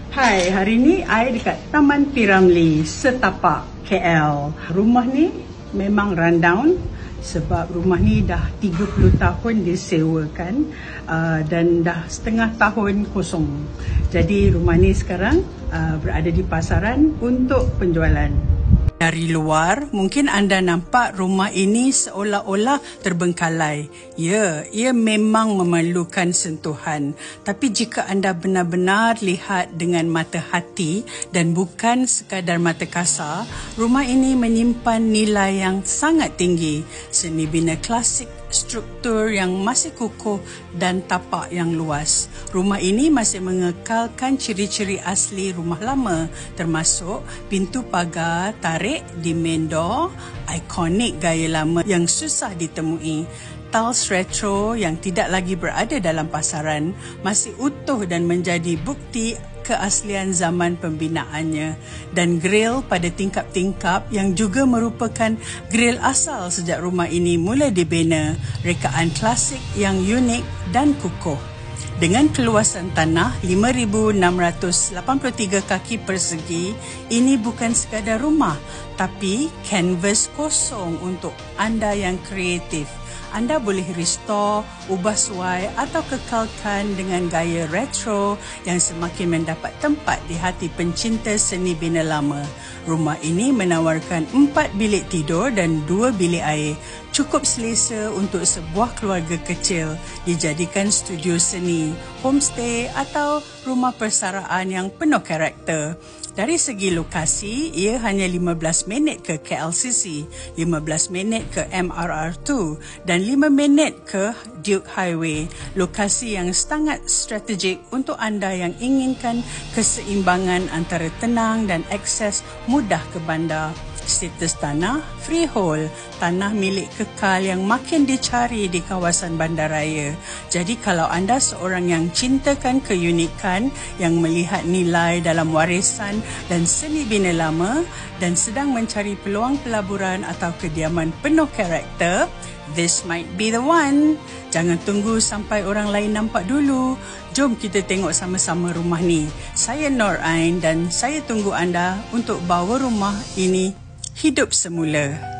Hai, hari ni I dekat Taman P. Ramlee, Setapak, KL. Rumah ni memang rundown sebab rumah ni dah 30 tahun disewakan dan dah setengah tahun kosong. Jadi rumah ni sekarang berada di pasaran untuk penjualan. Dari luar, mungkin anda nampak rumah ini seolah-olah terbengkalai. Ya, ia memang memerlukan sentuhan. Tapi jika anda benar-benar lihat dengan mata hati dan bukan sekadar mata kasar, rumah ini menyimpan nilai yang sangat tinggi. Seni bina klasik, struktur yang masih kukuh dan tapak yang luas. Rumah ini masih mengekalkan ciri-ciri asli rumah lama, termasuk pintu pagar tarik di main door, ikonik gaya lama yang susah ditemui. Tiles retro yang tidak lagi berada dalam pasaran masih utuh dan menjadi bukti keaslian zaman pembinaannya, dan grill pada tingkap-tingkap yang juga merupakan grill asal sejak rumah ini mula dibina, rekaan klasik yang unik dan kukuh. Dengan keluasan tanah 5,683 kaki persegi, ini bukan sekadar rumah, tapi kanvas kosong untuk anda yang kreatif. Anda boleh restore, ubah suai atau kekalkan dengan gaya retro yang semakin mendapat tempat di hati pencinta seni bina lama. Rumah ini menawarkan 4 bilik tidur dan 2 bilik air. Cukup selesa untuk sebuah keluarga kecil, dijadikan studio seni, homestay atau rumah persaraan yang penuh karakter. Dari segi lokasi, ia hanya 15 minit ke KLCC, 15 minit ke MRR2 dan 5 minit ke Duke Highway. Lokasi yang sangat strategik untuk anda yang inginkan keseimbangan antara tenang dan akses mudah ke bandar. Status tanah freehold, tanah milik kekal yang makin dicari di kawasan bandaraya. Jadi kalau anda seorang yang cintakan keunikan, yang melihat nilai dalam warisan dan seni bina lama dan sedang mencari peluang pelaburan atau kediaman penuh karakter, this might be the one. Jangan tunggu sampai orang lain nampak dulu. Jom kita tengok sama-sama rumah ni. Saya Nur Ain dan saya tunggu anda untuk bawa rumah ini hidup semula.